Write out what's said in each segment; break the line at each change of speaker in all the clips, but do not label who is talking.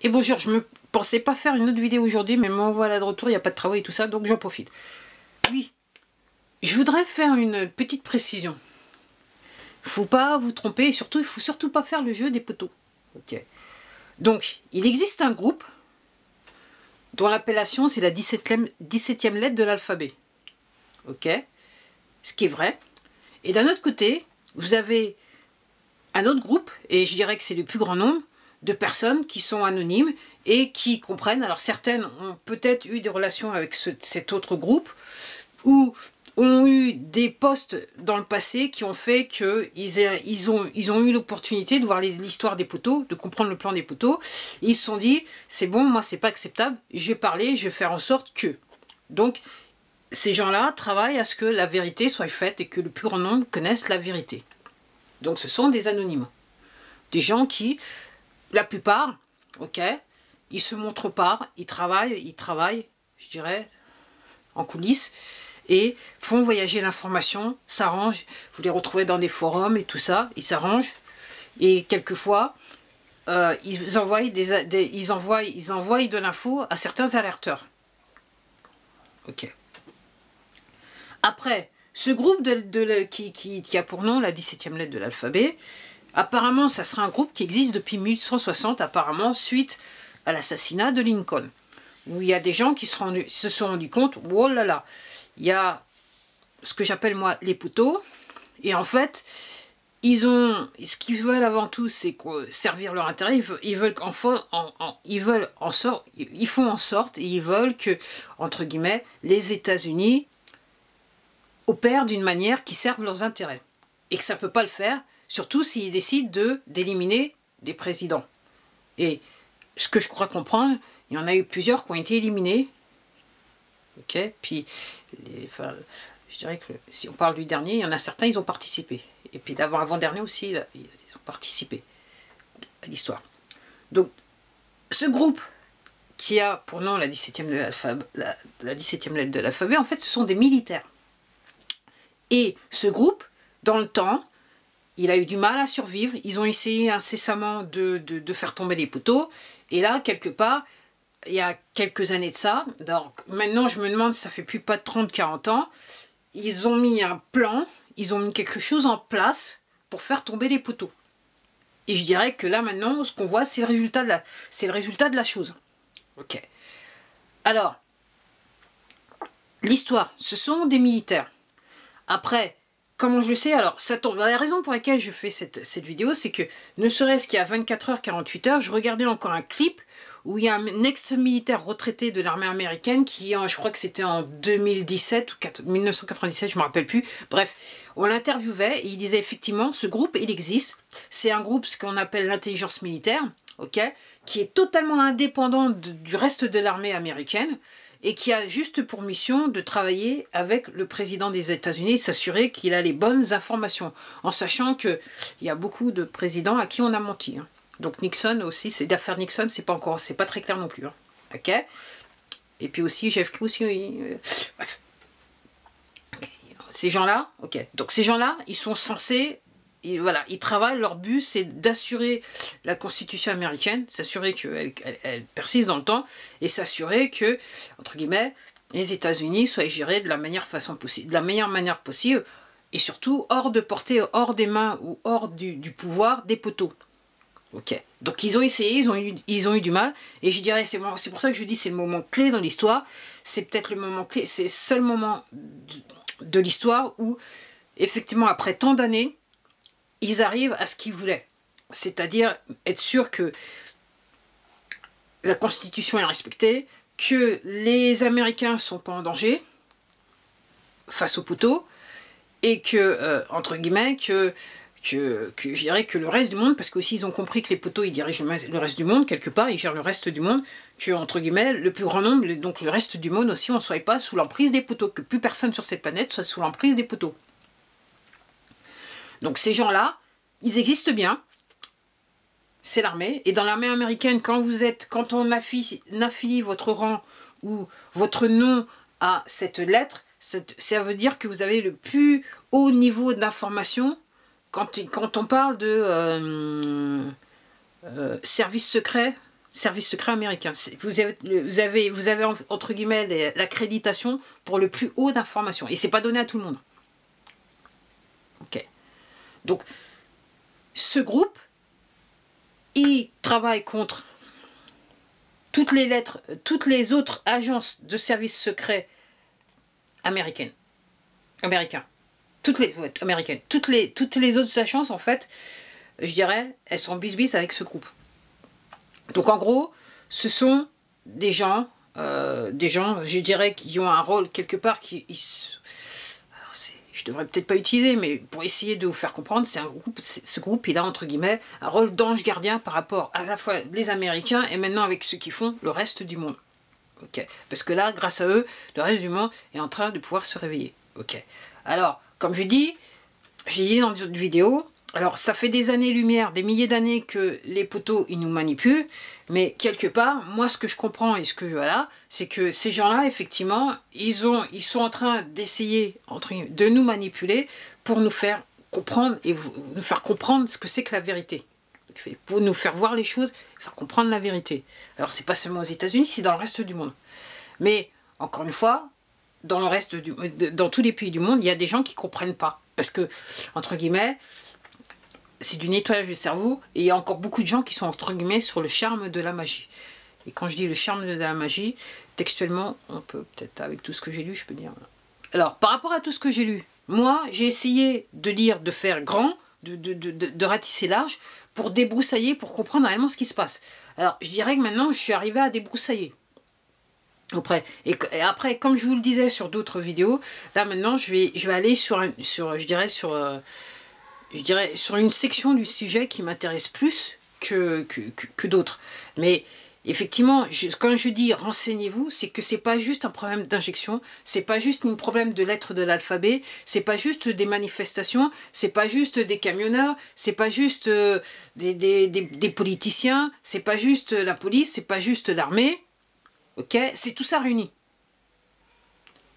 Et bonjour, je me pensais pas faire une autre vidéo aujourd'hui, mais me voilà de retour, il n'y a pas de travail et tout ça, donc j'en profite. Oui, je voudrais faire une petite précision. Faut pas vous tromper, et surtout, il faut surtout pas faire le jeu des poteaux. Ok. Donc, il existe un groupe dont l'appellation c'est la 17e lettre de l'alphabet. Ok. Ce qui est vrai. Et d'un autre côté, vous avez un autre groupe, et je dirais que c'est le plus grand nombre, de personnes qui sont anonymes et qui comprennent. Alors certaines ont peut-être eu des relations avec cet autre groupe ou ont eu des postes dans le passé qui ont fait qu'ils ont eu l'opportunité de voir l'histoire des poteaux, de comprendre le plan des poteaux. Et ils se sont dit, c'est bon, moi c'est pas acceptable, je vais parler, je vais faire en sorte que. Donc ces gens-là travaillent à ce que la vérité soit faite et que le plus grand nombre connaisse la vérité. Donc ce sont des anonymes. Des gens qui, la plupart, ok, ils se montrent pas, ils travaillent, je dirais, en coulisses, et font voyager l'information, s'arrangent, vous les retrouvez dans des forums et tout ça, ils s'arrangent, et quelquefois, ils envoient de l'info à certains alerteurs. Ok. Après, ce groupe qui a pour nom la 17e lettre de l'alphabet, apparemment, ça serait un groupe qui existe depuis 1860, apparemment, suite à l'assassinat de Lincoln. Où il y a des gens qui se sont rendus compte, oh là là, il y a ce que j'appelle moi les poteaux, et en fait, ce qu'ils veulent avant tout, c'est servir leur intérêt, ils font en sorte, et ils veulent que, entre guillemets, les États-Unis opèrent d'une manière qui serve leurs intérêts. Et que ça ne peut pas le faire, surtout s'ils décident d'éliminer des présidents. Et ce que je crois comprendre, il y en a eu plusieurs qui ont été éliminés. Ok, puis, je dirais que si on parle du dernier, il y en a certains, ils ont participé. Et puis d'avant-dernier aussi, ils ont participé à l'histoire. Donc, ce groupe qui a pour nom la 17e lettre de l'alphabet, en fait, ce sont des militaires. Et ce groupe, dans le temps, il a eu du mal à survivre. Ils ont essayé incessamment de faire tomber les poteaux. Et là, quelque part, il y a quelques années de ça, donc maintenant je me demande si ça fait plus pas de 30-40 ans, ils ont mis un plan, ils ont mis quelque chose en place pour faire tomber les poteaux. Et je dirais que là maintenant, ce qu'on voit, c'est le résultat de la chose. Ok. Alors, l'histoire, ce sont des militaires. Après, comment je le sais? Alors, ça tombe. La raison pour laquelle je fais cette vidéo, c'est que, ne serait-ce qu'il y a 24 heures, 48 heures, je regardais encore un clip où il y a un ex-militaire retraité de l'armée américaine qui, je crois que c'était en 2017 ou 1997, je ne me rappelle plus. Bref, on l'interviewait et il disait effectivement, ce groupe, il existe. C'est un groupe, ce qu'on appelle l'intelligence militaire, ok, qui est totalement indépendant du reste de l'armée américaine, et qui a juste pour mission de travailler avec le président des États-Unis et s'assurer qu'il a les bonnes informations, en sachant qu'il y a beaucoup de présidents à qui on a menti. Hein. Donc Nixon aussi, c'est l'affaire Nixon, c'est pas très clair non plus. Hein. Ok. Et puis aussi JFK aussi. Bref. Okay. Ces gens-là, ok. Donc ces gens-là, ils sont censés. Et voilà, ils travaillent, leur but c'est d'assurer la constitution américaine, s'assurer qu'elle persiste dans le temps, et s'assurer que, entre guillemets, les États-Unis soient gérés de la meilleure manière possible, et surtout hors de portée, hors des mains ou hors du pouvoir des poteaux. Ok. Donc ils ont essayé, ils ont eu du mal, et je dirais, c'est pour ça que je dis c'est le moment clé dans l'histoire, c'est peut-être le moment clé, c'est le seul moment de l'histoire où, effectivement, après tant d'années, ils arrivent à ce qu'ils voulaient, c'est-à-dire être sûr que la Constitution est respectée, que les Américains ne sont pas en danger face aux poteaux, et que, entre guillemets, que je dirais que le reste du monde, parce qu'aussi ils ont compris que les poteaux ils dirigent le reste du monde, quelque part, ils gèrent le reste du monde, que, entre guillemets, le plus grand nombre, donc le reste du monde aussi, on ne soit pas sous l'emprise des poteaux, que plus personne sur cette planète soit sous l'emprise des poteaux. Donc ces gens-là, ils existent bien, c'est l'armée, et dans l'armée américaine, quand on affilie votre rang ou votre nom à cette lettre, ça veut dire que vous avez le plus haut niveau d'information quand on parle de service secret, service secret américain. Vous avez entre guillemets l'accréditation pour le plus haut d'information. Et c'est pas donné à tout le monde. Ok. Donc, ce groupe, il travaille contre toutes les autres agences de services secrets américaines. Toutes les autres agences, en fait, je dirais, elles sont bis avec ce groupe. Donc en gros, ce sont des gens, je dirais, qui ont un rôle quelque part je devrais peut-être pas utiliser, mais pour essayer de vous faire comprendre, c'est un groupe, ce groupe, il a entre guillemets un rôle d'ange gardien par rapport à la fois les Américains et maintenant avec ceux qui font le reste du monde. Ok. Parce que là, grâce à eux, le reste du monde est en train de pouvoir se réveiller. Ok. Alors, comme je dis, j'ai dit dans une vidéo, alors ça fait des années-lumière, des milliers d'années que les poteaux, ils nous manipulent, mais quelque part, moi ce que je comprends et ce que voilà, c'est que ces gens-là, effectivement, ils sont en train d'essayer de nous manipuler pour nous faire comprendre et nous faire comprendre ce que c'est que la vérité. Pour nous faire voir les choses, faire comprendre la vérité. Alors c'est pas seulement aux États-Unis, c'est dans le reste du monde. Mais, encore une fois, dans tous les pays du monde, il y a des gens qui ne comprennent pas. Parce que, entre guillemets, c'est du nettoyage du cerveau, et il y a encore beaucoup de gens qui sont, entre guillemets, sur le charme de la magie. Et quand je dis le charme de la magie, textuellement, on peut peut-être, avec tout ce que j'ai lu, je peux dire... Alors, par rapport à tout ce que j'ai lu, moi, j'ai essayé de lire, de faire grand, de ratisser large, pour débroussailler, pour comprendre réellement ce qui se passe. Alors, je dirais que maintenant, je suis arrivé à débroussailler. Et après, comme je vous le disais sur d'autres vidéos, là maintenant, je vais aller sur une section du sujet qui m'intéresse plus que d'autres. Mais effectivement, quand je dis renseignez-vous, c'est que c'est pas juste un problème d'injection, c'est pas juste un problème de lettres de l'alphabet, c'est pas juste des manifestations, c'est pas juste des camionneurs, c'est pas juste des politiciens, c'est pas juste la police, c'est pas juste l'armée. Ok, c'est tout ça réuni.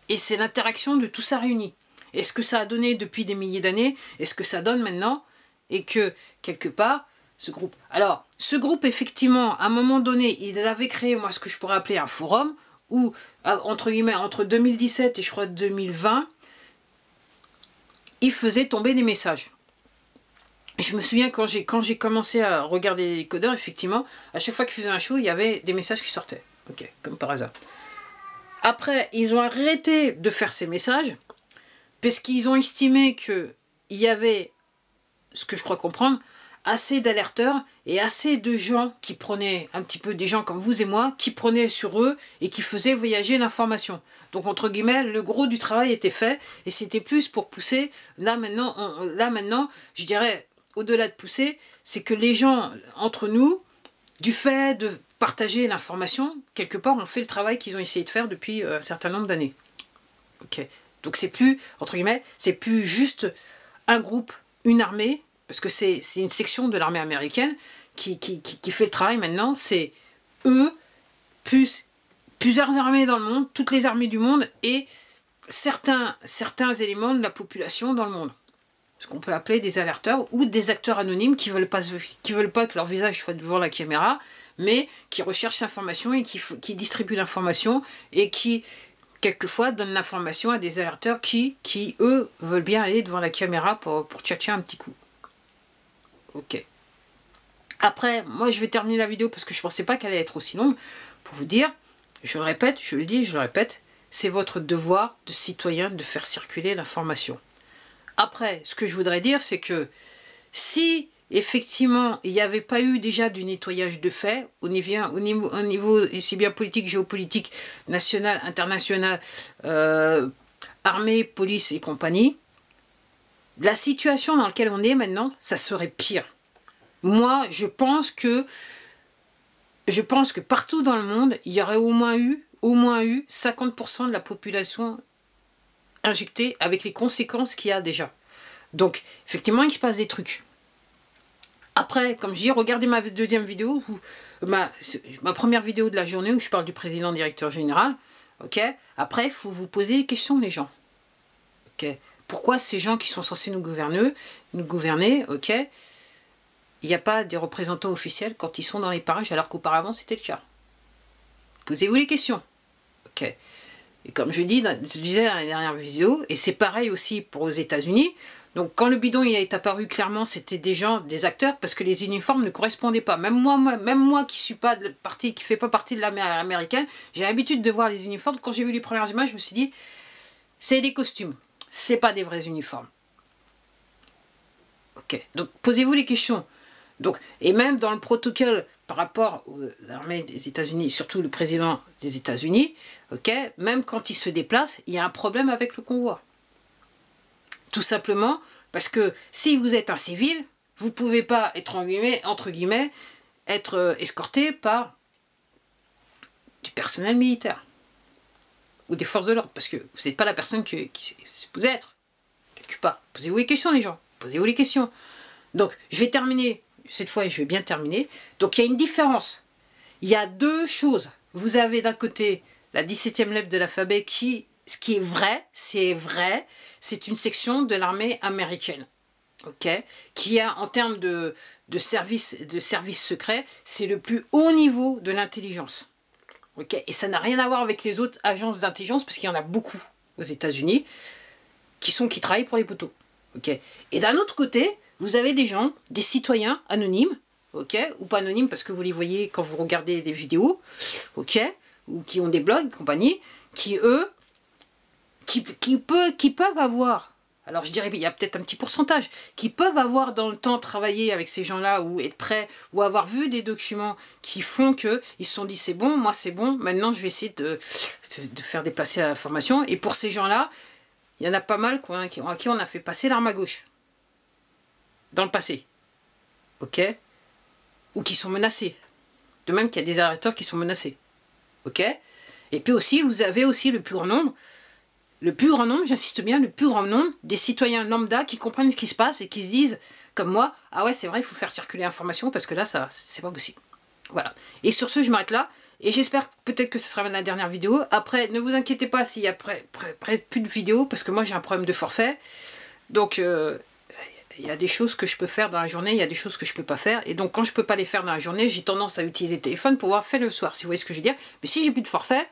Et c'est l'interaction de tout ça réuni. Et ce que ça a donné depuis des milliers d'années, et ce que ça donne maintenant, et que, quelque part, ce groupe... Alors, ce groupe, effectivement, à un moment donné, il avait créé, moi, ce que je pourrais appeler un forum, où, entre guillemets, entre 2017 et je crois 2020, il faisait tomber des messages. Je me souviens, quand j'ai commencé à regarder les codeurs, effectivement, à chaque fois qu'il faisait un show, il y avait des messages qui sortaient. Ok, comme par hasard. Après, ils ont arrêté de faire ces messages parce qu'ils ont estimé qu'il y avait, ce que je crois comprendre, assez d'alerteurs et assez de gens qui prenaient, un petit peu des gens comme vous et moi, qui prenaient sur eux et qui faisaient voyager l'information. Donc, entre guillemets, le gros du travail était fait et c'était plus pour pousser. Là, maintenant, je dirais, au-delà de pousser, c'est que les gens, entre nous, du fait de partager l'information, quelque part, on fait le travail qu'ils ont essayé de faire depuis un certain nombre d'années. Ok. Donc c'est plus, entre guillemets, c'est plus juste un groupe, une armée, parce que c'est une section de l'armée américaine qui fait le travail maintenant, c'est eux, plus plusieurs armées dans le monde, toutes les armées du monde, et certains éléments de la population dans le monde. Ce qu'on peut appeler des alerteurs ou des acteurs anonymes qui veulent pas que leur visage soit devant la caméra, mais qui recherchent l'information et qui distribuent l'information et qui, quelquefois, donnent l'information à des alerteurs qui, eux, veulent bien aller devant la caméra pour tchatcher un petit coup. Ok. Après, moi, je vais terminer la vidéo parce que je pensais pas qu'elle allait être aussi longue, pour vous dire, je le répète, je le dis et je le répète, c'est votre devoir de citoyen de faire circuler l'information. Après, ce que je voudrais dire, c'est que si effectivement il n'y avait pas eu déjà du nettoyage de fait, au niveau aussi bien politique, géopolitique, national, international, armée, police et compagnie, la situation dans laquelle on est maintenant, ça serait pire. Moi, je pense que partout dans le monde, il y aurait au moins eu 50% de la population injectée avec les conséquences qu'il y a déjà. Donc, effectivement, il se passe des trucs. Après, comme je dis, regardez ma deuxième vidéo, ma première vidéo de la journée où je parle du président directeur général. Ok. Après, il faut vous poser des questions, les gens. Ok. Pourquoi ces gens qui sont censés nous gouverner, ok, il n'y a pas des représentants officiels quand ils sont dans les parages, alors qu'auparavant, c'était le cas? Posez-vous les questions. Ok. Et comme je disais dans les dernières vidéos, et c'est pareil aussi pour aux États-Unis, donc quand le bidon il est apparu clairement, c'était des gens, des acteurs, parce que les uniformes ne correspondaient pas. Même moi qui suis pas de partie, qui fait pas partie de l'armée américaine, j'ai l'habitude de voir les uniformes. Quand j'ai vu les premières images, je me suis dit, c'est des costumes, c'est pas des vrais uniformes. Ok, donc posez-vous les questions. Donc, et même dans le protocole par rapport à l'armée des États-Unis, surtout le président des États-Unis, ok, même quand il se déplace, il y a un problème avec le convoi. Tout simplement parce que si vous êtes un civil, vous ne pouvez pas être, entre guillemets, être escorté par du personnel militaire ou des forces de l'ordre, parce que vous n'êtes pas la personne qui vous être. Quelque part. Posez-vous les questions, les gens. Posez-vous les questions. Donc, je vais terminer. Cette fois, je vais bien terminer. Donc, il y a une différence. Il y a deux choses. Vous avez d'un côté la 17e lettre de l'alphabet ce qui est vrai, c'est une section de l'armée américaine, ok, qui a, en termes de service secret, c'est le plus haut niveau de l'intelligence. Ok, et ça n'a rien à voir avec les autres agences d'intelligence, parce qu'il y en a beaucoup aux États-Unis qui travaillent pour les poteaux. Ok, et d'un autre côté, vous avez des gens, des citoyens anonymes, ok, ou pas anonymes parce que vous les voyez quand vous regardez des vidéos, ok, ou qui ont des blogs, compagnie, qui eux, qui peuvent avoir, alors je dirais, il y a peut-être un petit pourcentage, qui peuvent avoir dans le temps travaillé avec ces gens-là, ou être prêts, ou avoir vu des documents qui font qu'ils se sont dit, c'est bon, moi c'est bon, maintenant je vais essayer de faire déplacer la formation. Et pour ces gens-là, il y en a pas mal à qui on a fait passer l'arme à gauche, dans le passé, ok, ou qui sont menacés, de même qu'il y a des arrêteurs qui sont menacés, ok. Et puis aussi, vous avez aussi le plus grand nombre, j'insiste bien, le plus grand nombre des citoyens lambda qui comprennent ce qui se passe et qui se disent, comme moi, ah ouais, c'est vrai, il faut faire circuler l'information parce que là, ça, c'est pas possible. Voilà. Et sur ce, je m'arrête là. Et j'espère peut-être que ce sera la dernière vidéo. Après, ne vous inquiétez pas s'il y a plus de vidéos, parce que moi, j'ai un problème de forfait. Donc, il y a des choses que je peux faire dans la journée, il y a des choses que je peux pas faire. Et donc, quand je peux pas les faire dans la journée, j'ai tendance à utiliser le téléphone pour pouvoir faire le soir, si vous voyez ce que je veux dire. Mais si j'ai plus de forfait,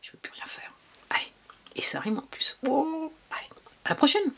je peux plus rien faire. Allez. Et ça rime en plus. Oh, allez, à la prochaine!